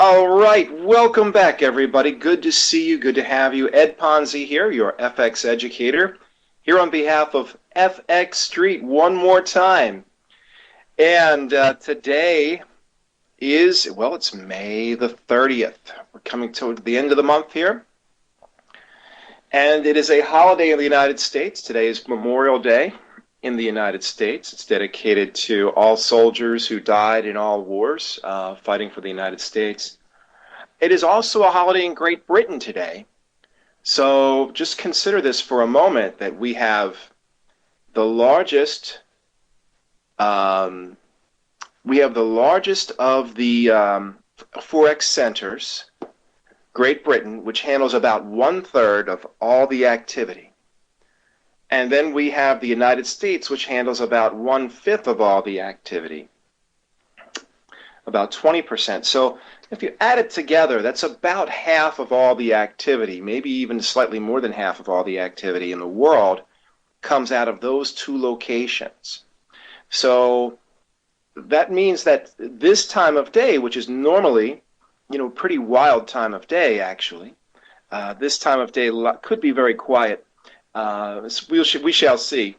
All right, welcome back, everybody. Good to see you. Good to have you. Ed Ponsi here, your FX educator, here on behalf of FX Street one more time. And today is, well, it's May the 30th. We're coming to the end of the month here. And it is a holiday in the United States. Today is Memorial Day in the United States. It's dedicated to all soldiers who died in all wars fighting for the United States. It is also a holiday in Great Britain today. So just consider this for a moment, that we have the largest of the Forex centers, Great Britain, which handles about 1/3 of all the activity. And then we have the United States, which handles about 1/5 of all the activity, about 20%. So if you add it together, that's about half of all the activity, maybe even slightly more than half of all the activity in the world comes out of those two locations. So that means that this time of day, which is normally, pretty wild time of day, actually, this time of day could be very quiet. We shall see.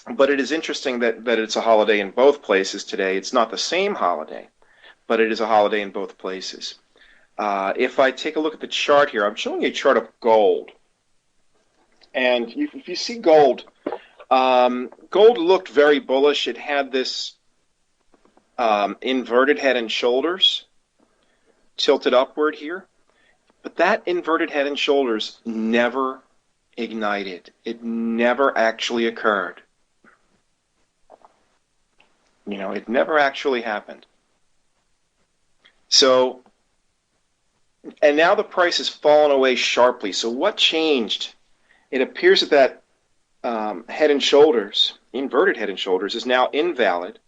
But it is interesting that it's a holiday in both places today. It's not the same holiday, but it is a holiday in both places. If I take a look at the chart here, I'm showing you a chart of gold. And if you see gold, gold looked very bullish. It had this inverted head and shoulders tilted upward here. But that inverted head and shoulders never ignited. It never actually occurred. It never actually happened. So, and now the price has fallen away sharply. So what changed? It appears that head and shoulders, inverted head and shoulders, is now invalid.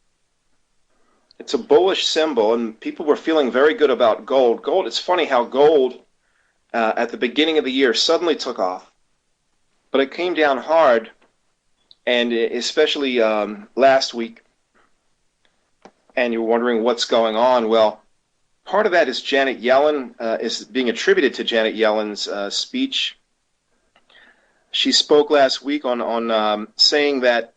It's a bullish symbol, and people were feeling very good about gold. Gold, it's funny how gold at the beginning of the year suddenly took off, but it came down hard, and especially last week, and you're wondering what's going on. Well, part of that is Janet Yellen, is being attributed to Janet Yellen's speech. She spoke last week on saying that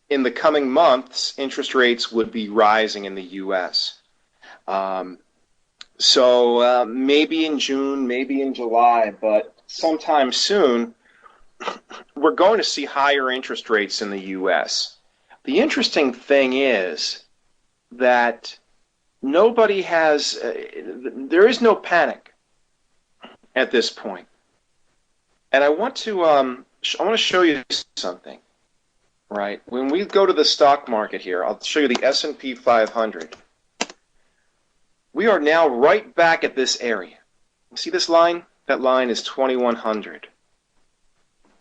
in the coming months, interest rates would be rising in the U.S. So maybe in June, maybe in July, but sometime soon, we're going to see higher interest rates in the U.S. The interesting thing is that nobody has, there is no panic at this point. And I want to show you something, right? When we go to the stock market here, I'll show you the S&P 500. We are now right back at this area. You see this line? That line is 2100,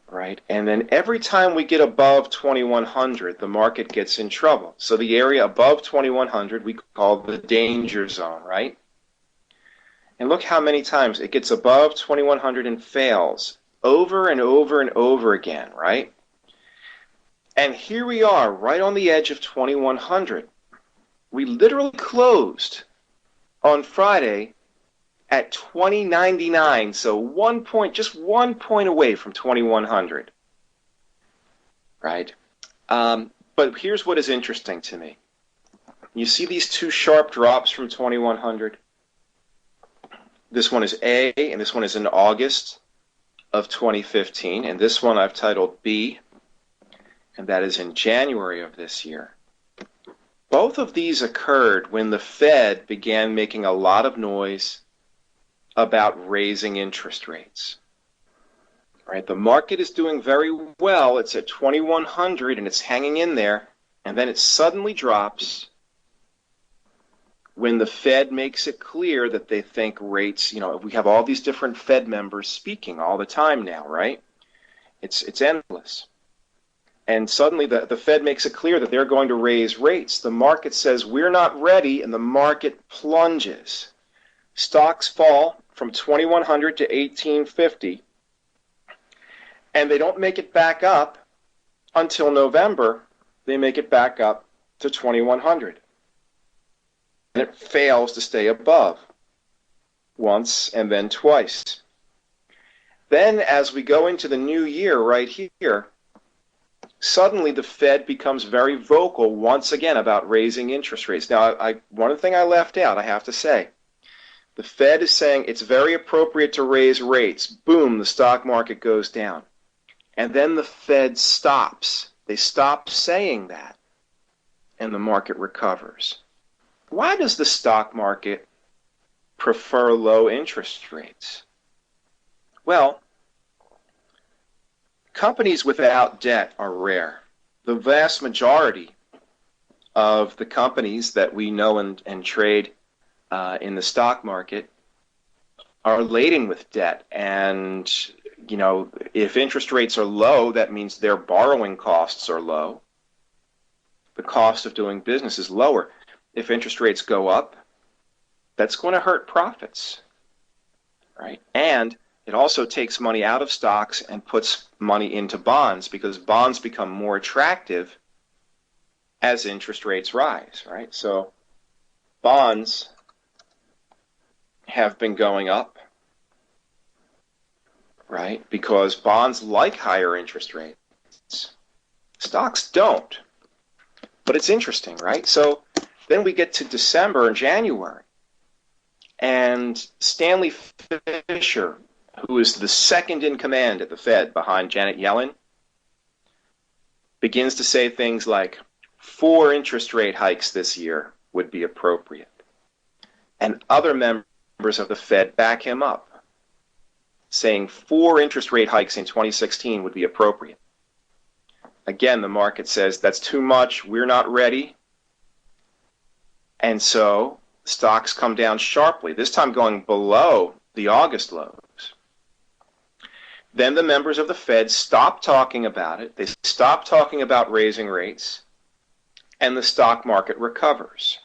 right? And then every time we get above 2100, the market gets in trouble. So the area above 2100 we call the danger zone, right? And look how many times it gets above 2100 and fails over and over and over again, right? And here we are right on the edge of 2100. We literally closed on Friday at 2099, so just 1 point away from 2100, right? But here's what is interesting to me. You see these two sharp drops from 2100? This one is A, and this one is in August of 2015, and this one I've titled B, and that is in January of this year. Both of these occurred when the Fed began making a lot of noise about raising interest rates. Right? The market is doing very well. It's at 2100 and it's hanging in there, and then it suddenly drops when the Fed makes it clear that they think rates, we have all these different Fed members speaking all the time now, right? It's endless. And suddenly the Fed makes it clear that they're going to raise rates. The market says we're not ready, and the market plunges. Stocks fall from 2100 to 1850, and they don't make it back up until November. They make it back up to 2100. And it fails to stay above. once and then twice. Then as we go into the new year right here, suddenly the Fed becomes very vocal once again about raising interest rates. Now, one thing I left out, I have to say, the Fed is saying it's very appropriate to raise rates. Boom, the stock market goes down. And then the Fed stops. They stop saying that, and the market recovers. Why does the stock market prefer low interest rates? Well, companies without debt are rare. The vast majority of the companies that we know and trade in the stock market are laden with debt. And, you know, if interest rates are low, that means their borrowing costs are low. The cost of doing business is lower. If interest rates go up, that's going to hurt profits, right? And it also takes money out of stocks and puts money into bonds, because bonds become more attractive as interest rates rise, right? So bonds have been going up, right? Because bonds like higher interest rates. Stocks don't. But it's interesting, right? So then we get to December and January, and Stanley Fischer, who is the second in command at the Fed behind Janet Yellen, begins to say things like 4 interest rate hikes this year would be appropriate. And other members of the Fed back him up, saying 4 interest rate hikes in 2016 would be appropriate. Again, the market says that's too much, we're not ready. And so stocks come down sharply, this time going below the August lows. Then the members of the Fed stop talking about it. They stop talking about raising rates, and the stock market recovers.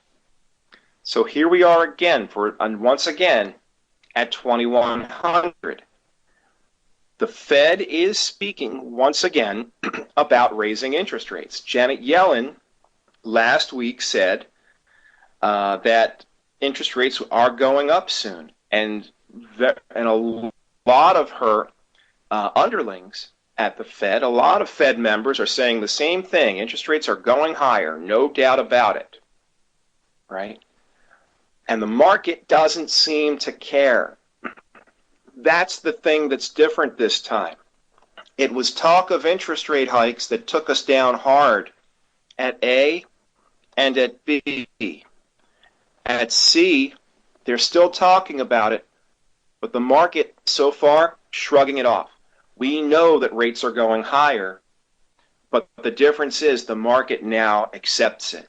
So here we are again, once again, at 2100. The Fed is speaking once again about raising interest rates. Janet Yellen last week said that interest rates are going up soon, and a lot of her underlings at the Fed, a lot of Fed members are saying the same thing. Interest rates are going higher, no doubt about it, right? And the market doesn't seem to care. That's the thing that's different this time. It was talk of interest rate hikes that took us down hard at A and at B. At C, they're still talking about it, but the market so far shrugging it off. We know that rates are going higher, but the difference is the market now accepts it.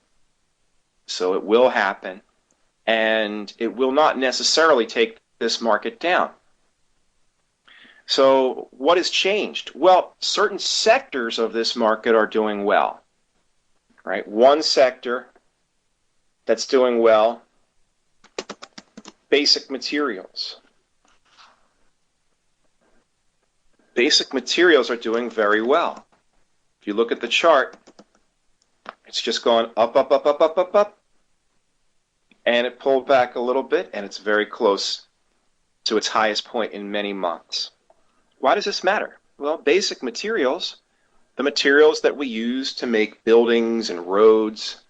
So it will happen, and it will not necessarily take this market down. So what has changed? Well, certain sectors of this market are doing well, right? One sector that's doing well, basic materials. Basic materials are doing very well. If you look at the chart, it's just gone up, up, up, up, up, up, up, and it pulled back a little bit, and it's very close to its highest point in many months. Why does this matter? Well, basic materials, the materials that we use to make buildings and roads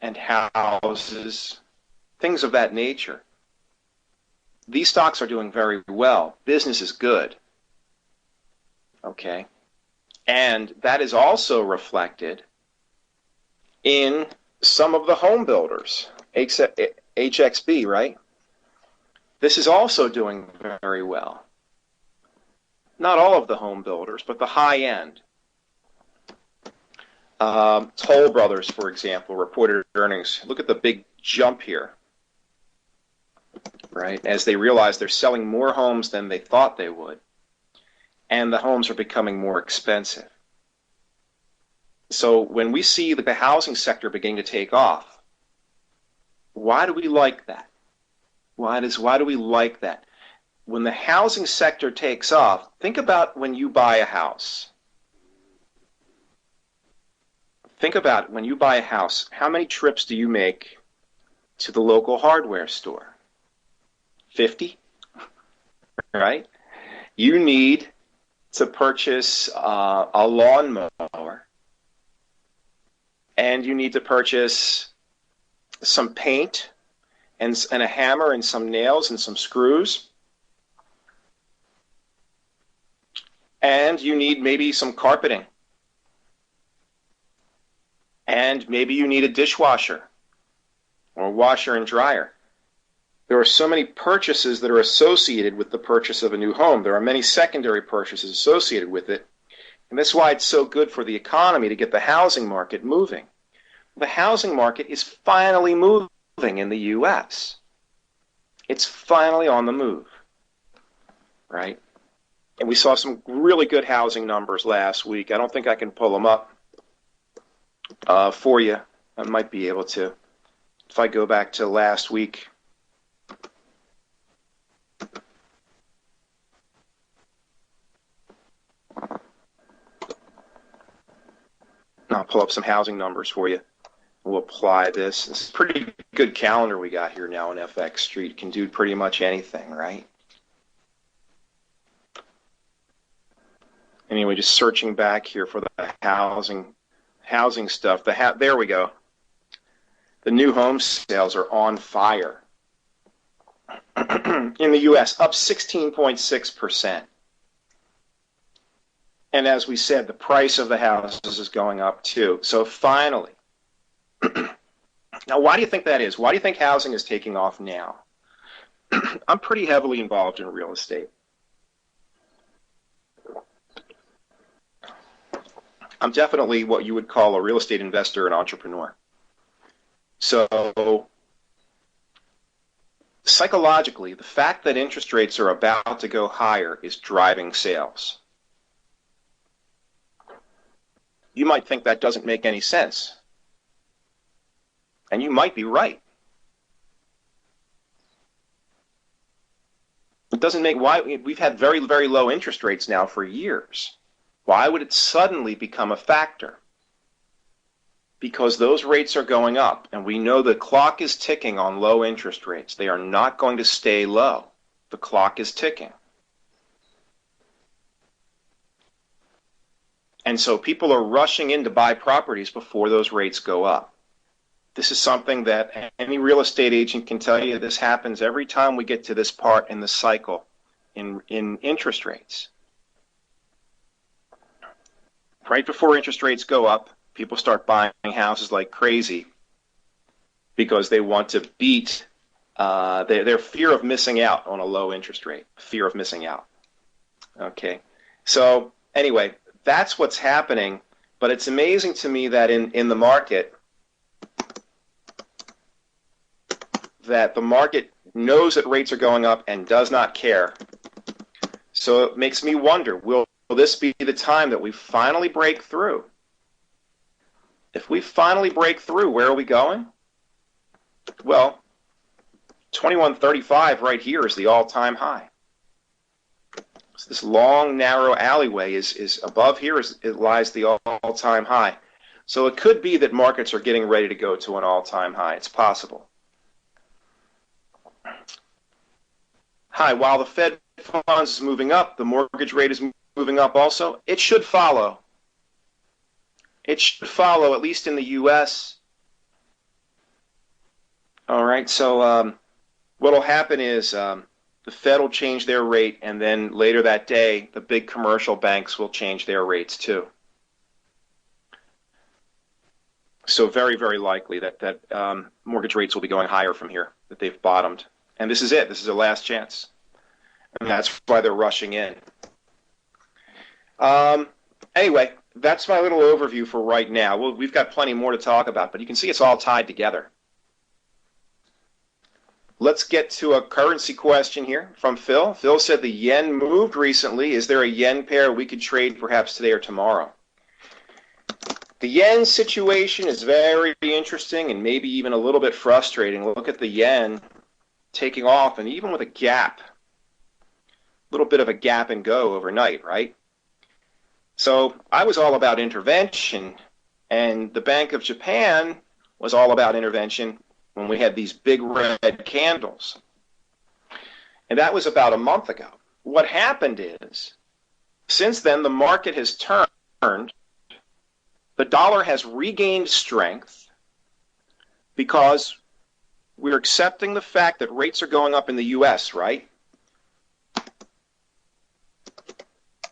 and houses, things of that nature, these stocks are doing very well. Business is good. Okay, and that is also reflected in some of the home builders, HXB, right? This is also doing very well. Not all of the home builders, but the high end. Toll Brothers, for example, reported earnings. Look at the big jump here, right? As they realize they're selling more homes than they thought they would, and the homes are becoming more expensive. So when we see the housing sector beginning to take off, why do we like that? Why do we like that? When the housing sector takes off, think about when you buy a house. Think about when you buy a house, how many trips do you make to the local hardware store? 50? right? You need to purchase a lawnmower, and you need to purchase some paint and a hammer and some nails and some screws. And you need maybe some carpeting. And maybe you need a dishwasher or a washer and dryer. There are so many purchases that are associated with the purchase of a new home. There are many secondary purchases associated with it. And that's why it's so good for the economy to get the housing market moving. The housing market is finally moving in the U.S. It's finally on the move, right? And we saw some really good housing numbers last week. I don't think I can pull them up for you. I might be able to. If I go back to last week. I'll pull up some housing numbers for you. We'll apply this. This is a pretty good calendar we got here now on FX Street. Can do pretty much anything, right? Anyway, just searching back here for the housing stuff. There we go. The new home sales are on fire. In the U.S., up 16.6%. And as we said, the price of the houses is going up too. So finally, now why do you think that is? Why do you think housing is taking off now? I'm pretty heavily involved in real estate. I'm definitely what you would call a real estate investor and entrepreneur. So psychologically, the fact that interest rates are about to go higher is driving sales. You might think that doesn't make any sense. And you might be right. It doesn't make why we've had very, very low interest rates now for years. Why would it suddenly become a factor? Because those rates are going up, and we know the clock is ticking on low interest rates. They are not going to stay low. The clock is ticking. And so people are rushing in to buy properties before those rates go up. This is something that any real estate agent can tell you. This happens every time we get to this part in the cycle in interest rates. Right before interest rates go up, people start buying houses like crazy because they want to beat their fear of missing out on a low interest rate, fear of missing out. Okay, so anyway, that's what's happening, but it's amazing to me that in the market, that the market knows that rates are going up and does not care. So it makes me wonder, will this be the time that we finally break through? If we finally break through, where are we going? Well, 2135 right here is the all-time high. So this long, narrow alleyway is above here. It lies the all-time high. So it could be that markets are getting ready to go to an all-time high. It's possible. Hi, while the Fed funds is moving up, the mortgage rate is moving up also. It should follow. It should follow, at least in the U.S. All right, so what will happen is the Fed will change their rate, and then later that day, the big commercial banks will change their rates too. So very, very likely that mortgage rates will be going higher from here, that they've bottomed. And this is it. This is their last chance. And that's why they're rushing in. Anyway, that's my little overview for right now. We've got plenty more to talk about, but you can see it's all tied together. Let's get to a currency question here from Phil. Phil said the yen moved recently. Is there a yen pair we could trade perhaps today or tomorrow? The yen situation is very interesting and maybe even a little bit frustrating. Look at the yen taking off, and even with a gap, a little bit of a gap and go overnight, right? So I was all about intervention, and the Bank of Japan was all about intervention when we had these big red candles. And that was about a month ago. what happened is, since then, the market has turned. The dollar has regained strength because we're accepting the fact that rates are going up in the U.S., right?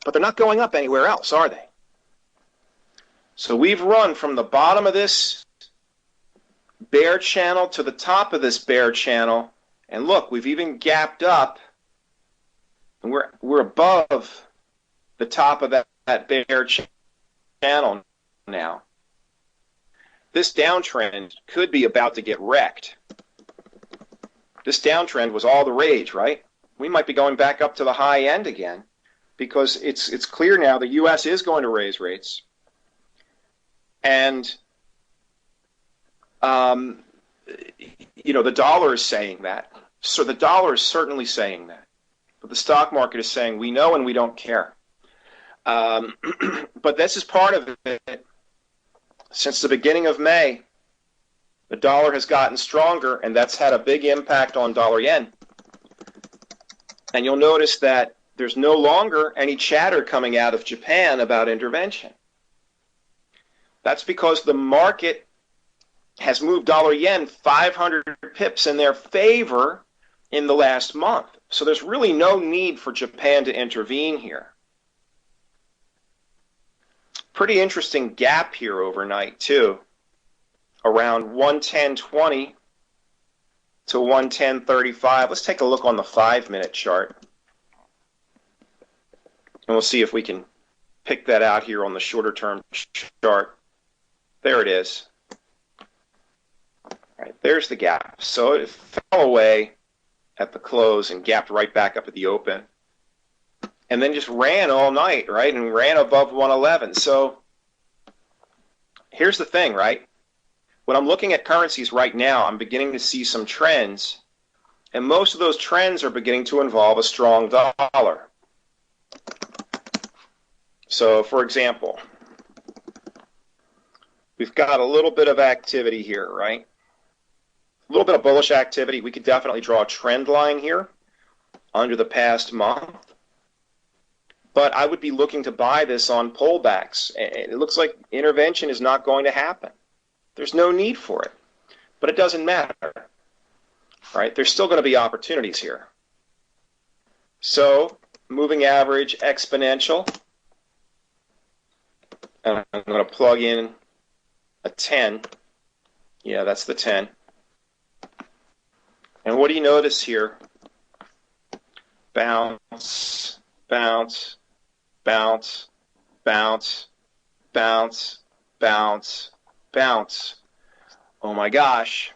But they're not going up anywhere else, are they? So we've run from the bottom of this bear channel to the top of this bear channel, and look, we've even gapped up, and we're above the top of that bear channel now. This downtrend could be about to get wrecked. This downtrend was all the rage, right? We might be going back up to the high end again because it's clear now the U.S. is going to raise rates. And, the dollar is saying that. So the dollar is certainly saying that. But the stock market is saying, we know and we don't care. But this is part of it. Since the beginning of May, the dollar has gotten stronger, and that's had a big impact on dollar yen. And you'll notice that there's no longer any chatter coming out of Japan about intervention. That's because the market has moved dollar yen 500 pips in their favor in the last month. So there's really no need for Japan to intervene here. Pretty interesting gap here overnight, too, around 110.20 to 110.35. Let's take a look on the 5-minute chart. And we'll see if we can pick that out here on the shorter term chart. There it is. All right, there's the gap. So it fell away at the close and gapped right back up at the open. And then just ran all night, right? And ran above 111. So here's the thing, right? When I'm looking at currencies right now, I'm beginning to see some trends. And most of those trends are beginning to involve a strong dollar. So, for example, we've got a little bit of activity here, right? A little bit of bullish activity. We could definitely draw a trend line here under the past month. But I would be looking to buy this on pullbacks. It looks like intervention is not going to happen. There's no need for it. But it doesn't matter, right? There's still going to be opportunities here. So, moving average exponential. And I'm going to plug in a 10. Yeah, that's the 10. And what do you notice here? Bounce, bounce, bounce, bounce, bounce, bounce, bounce. Oh my gosh.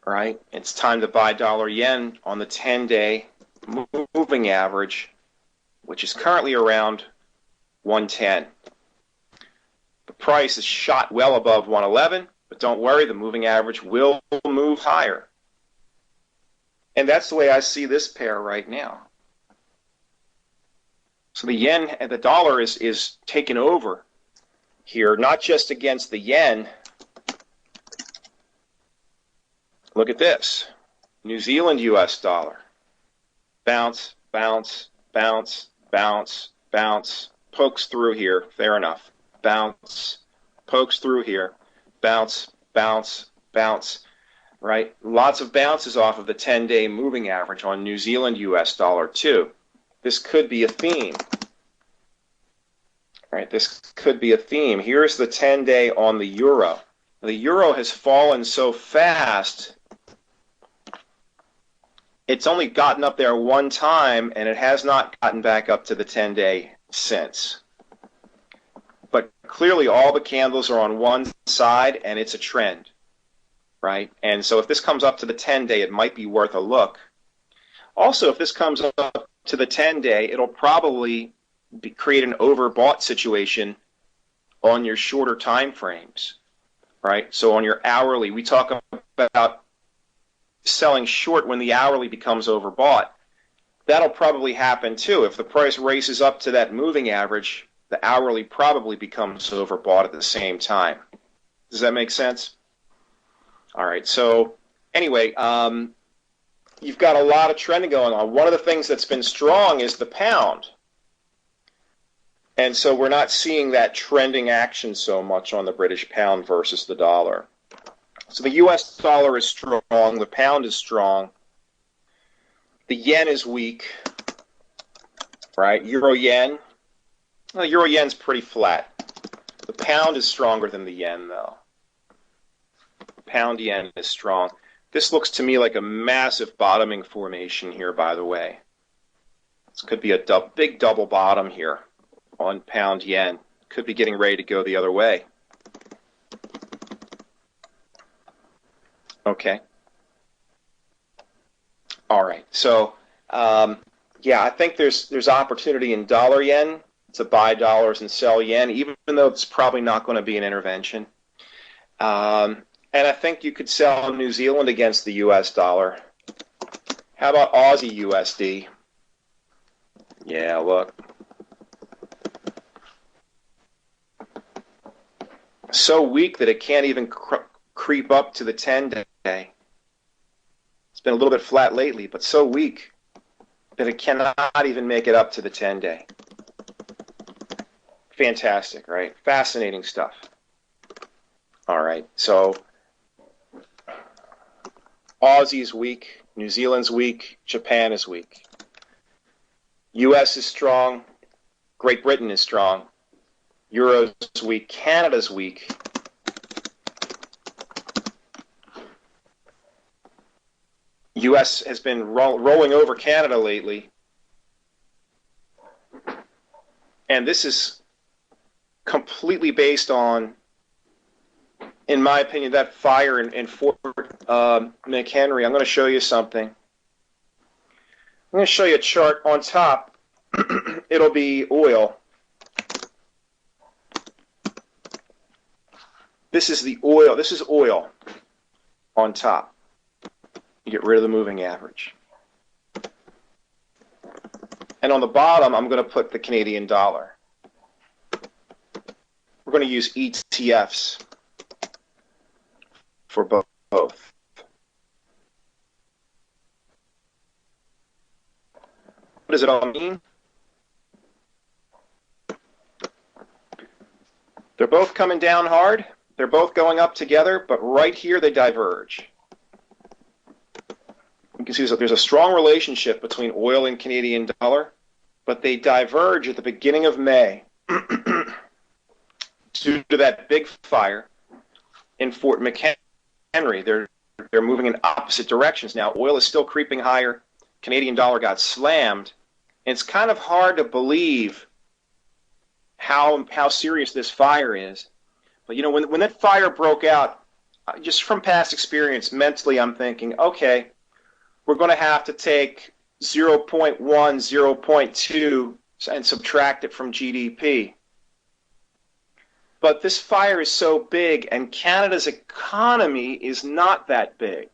All right, it's time to buy dollar yen on the 10-day moving average, which is currently around 110. The price is shot well above 111, but don't worry, the moving average will move higher. And that's the way I see this pair right now. So the yen and the dollar is taken over here, not just against the yen. Look at this. New Zealand US dollar. Bounce, bounce, bounce, bounce, bounce. Pokes through here. Fair enough. Bounce. Pokes through here. Bounce, bounce, bounce. Right? Lots of bounces off of the 10-day moving average on New Zealand US dollar too. This could be a theme. Right? This could be a theme. Here's the 10-day on the euro. The euro has fallen so fast, it's only gotten up there one time, and it has not gotten back up to the 10-day since. But clearly all the candles are on one side, and it's a trend. Right? And so if this comes up to the 10-day, it might be worth a look. Also, if this comes up to the 10-day, it'll probably create an overbought situation on your shorter time frames. Right? So on your hourly, we talk about selling short when the hourly becomes overbought. That'll probably happen too. If the price races up to that moving average, the hourly probably becomes overbought at the same time. Does that make sense? All right, so anyway, you've got a lot of trending going on. One of the things that's been strong is the pound. And so we're not seeing that trending action so much on the British pound versus the dollar. So the US dollar is strong, the pound is strong, the yen is weak, right? Euro yen, well, euro yen's pretty flat. The pound is stronger than the yen, though. Pound yen is strong. This looks to me like a massive bottoming formation here, by the way. This could be a big double bottom here on pound yen. Could be getting ready to go the other way. Okay. All right. So, yeah, I think there's opportunity in dollar yen to buy dollars and sell yen, even though it's probably not going to be an intervention. And I think you could sell New Zealand against the U.S. dollar. How about Aussie USD? Yeah, look. So weak that it can't even creep up to the 10-day. It's been a little bit flat lately, but so weak that it cannot even make it up to the 10-day. Fantastic, right? Fascinating stuff. All right, so Aussie's weak, New Zealand's weak, Japan is weak. US is strong, Great Britain is strong, Euro's weak, Canada's weak. US has been rolling over Canada lately. And this is completely based on, in my opinion, that fire in Fort McHenry. I'm going to show you something. I'm going to show you a chart on top. It'll be oil. This is the oil. This is oil on top. You get rid of the moving average. And on the bottom, I'm going to put the Canadian dollar. We're going to use ETFs for both. What does it all mean? They're both coming down hard. They're both going up together, but right here they diverge. You can see there's a strong relationship between oil and Canadian dollar, but they diverge at the beginning of May due to that big fire in Fort McHenry. They're moving in opposite directions now. Oil is still creeping higher. Canadian dollar got slammed. And it's kind of hard to believe how serious this fire is. But you know, when that fire broke out, just from past experience, mentally I'm thinking, okay, we're going to have to take 0.1, 0.2 and subtract it from GDP. But this fire is so big, and Canada's economy is not that big.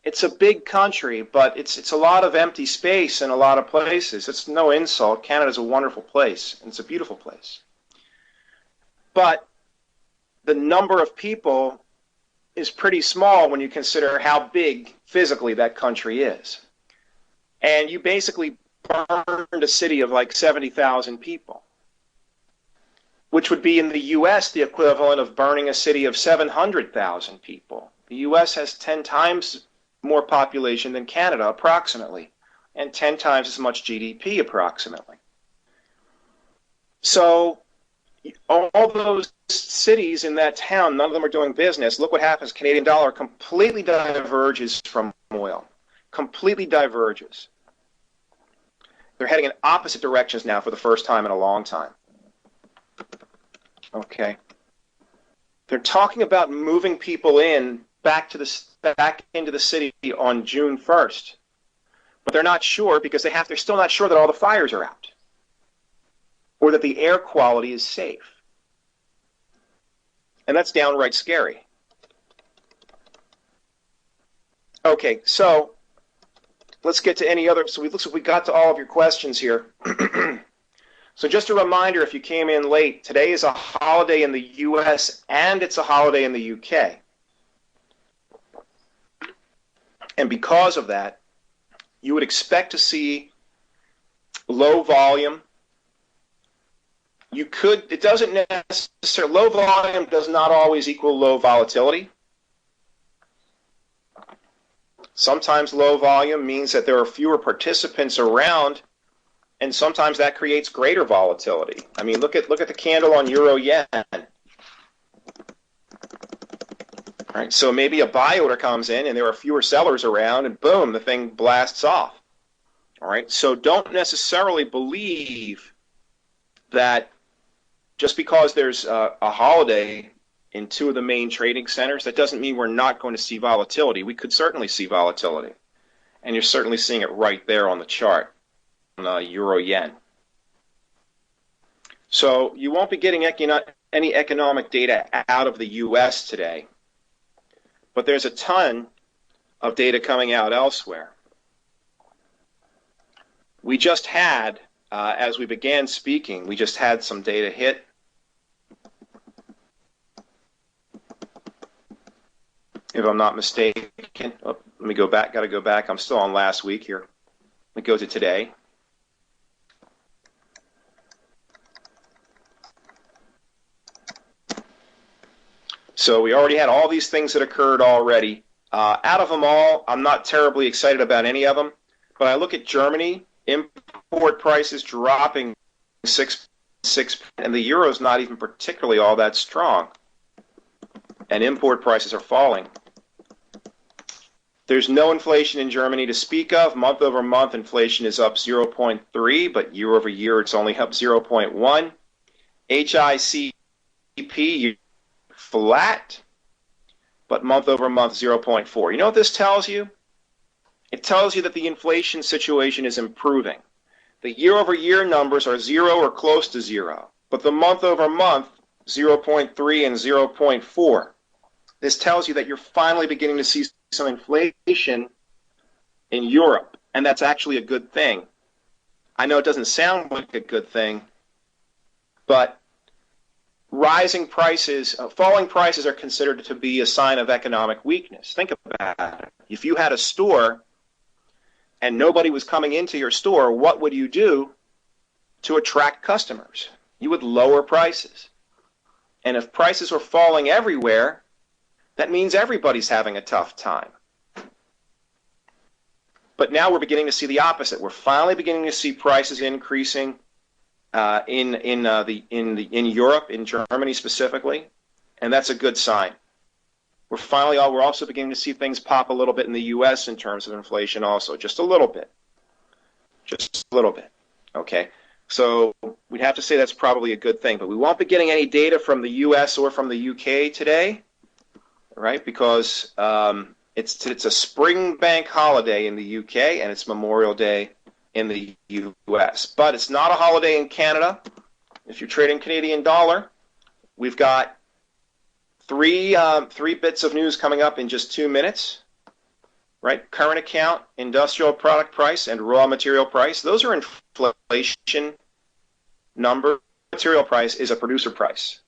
It's a big country, but it's a lot of empty space in a lot of places. It's no insult. Canada's a wonderful place, and it's a beautiful place. But the number of people is pretty small when you consider how big physically that country is. And you basically burned a city of like 70,000 people, which would be in the U.S. the equivalent of burning a city of 700,000 people. The U.S. has 10 times more population than Canada, approximately, and 10 times as much GDP, approximately. So all those cities in that town, none of them are doing business. Look what happens. Canadian dollar completely diverges from oil. Completely diverges. They're heading in opposite directions now for the first time in a long time. Okay. They're talking about moving people back into the city on June 1st. But they're not sure because they're still not sure that all the fires are out or that the air quality is safe. And that's downright scary. Okay, so let's get to any other. So it looks like we got to all of your questions here. So just a reminder, if you came in late, today is a holiday in the U.S. and it's a holiday in the U.K. And because of that, you would expect to see low volume. It doesn't necessarily, low volume does not always equal low volatility. Sometimes low volume means that there are fewer participants around, and sometimes that creates greater volatility. I mean, look at the candle on euro yen. All right, so maybe a buy order comes in and there are fewer sellers around, and boom, the thing blasts off. All right, so don't necessarily believe that just because there's a holiday in two of the main trading centers, that doesn't mean we're not going to see volatility. We could certainly see volatility, and you're certainly seeing it right there on the chart on euro yen. So you won't be getting any economic data out of the U.S. today, but there's a ton of data coming out elsewhere. We just had, as we began speaking, we just had some data hit. If I'm not mistaken, let me go back, got to go back. I'm still on last week here. Let me go to today. So we already had all these things that occurred already. Out of them all, I'm not terribly excited about any of them. But I look at Germany, import prices dropping 6%, and the euro's not even particularly all that strong. And import prices are falling. There's no inflation in Germany to speak of. Month over month, inflation is up 0.3, but year over year, it's only up 0.1. HICP, flat, but month over month 0.4. You know what this tells you? It tells you that the inflation situation is improving. The year over year numbers are 0 or close to 0, but the month over month 0.3 and 0.4. This tells you that you're finally beginning to see some inflation in Europe, and that's actually a good thing. I know it doesn't sound like a good thing, but rising prices, falling prices are considered to be a sign of economic weakness. Think about it. If you had a store and nobody was coming into your store, what would you do to attract customers? You would lower prices. And if prices were falling everywhere, that means everybody's having a tough time. But now we're beginning to see the opposite. We're finally beginning to see prices increasing in Europe, in Germany specifically, and that's a good sign. We're also beginning to see things pop a little bit in the U.S. in terms of inflation, also, just a little bit, Okay, so we'd have to say that's probably a good thing, but we won't be getting any data from the U.S. or from the U.K. today, right? Because it's a spring bank holiday in the U.K. and it's Memorial Day in the U.S. But it's not a holiday in Canada. If you're trading Canadian dollar, we've got three bits of news coming up in just 2 minutes, right? Current account, industrial product price, and raw material price. Those are inflation numbers. Material price is a producer price,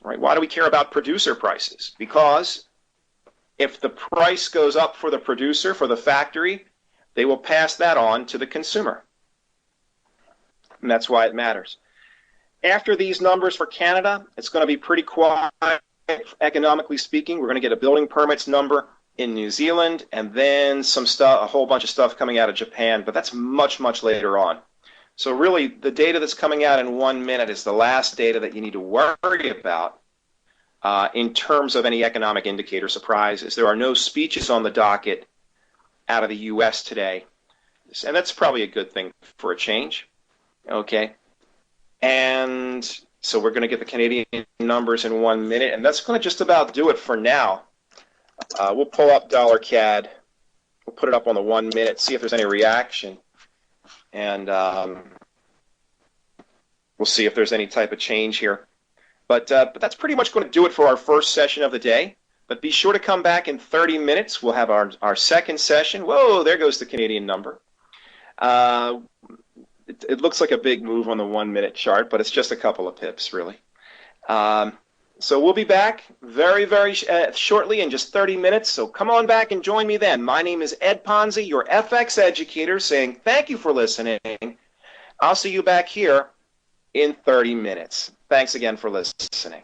right? Why do we care about producer prices? Because if the price goes up for the producer, for the factory, they will pass that on to the consumer. And that's why it matters. After these numbers for Canada, it's going to be pretty quiet, economically speaking. We're going to get a building permits number in New Zealand, and then a whole bunch of stuff coming out of Japan, but that's much, much later on. So really, the data that's coming out in 1 minute is the last data that you need to worry about in terms of any economic indicator surprises. There are no speeches on the docket out of the U.S. today, and that's probably a good thing for a change. Okay, and so we're going to get the Canadian numbers in 1 minute, and that's going to just about do it for now. We'll pull up dollar CAD, we'll put it up on the 1 minute, see if there's any reaction, and we'll see if there's any type of change here. But that's pretty much going to do it for our first session of the day. But be sure to come back in 30 minutes. We'll have our second session. Whoa, there goes the Canadian number. It looks like a big move on the 1 minute chart, but it's just a couple of pips, really. So we'll be back very shortly in just 30 minutes. So come on back and join me then. My name is Ed Ponsi, your FX educator, saying thank you for listening. I'll see you back here in 30 minutes. Thanks again for listening.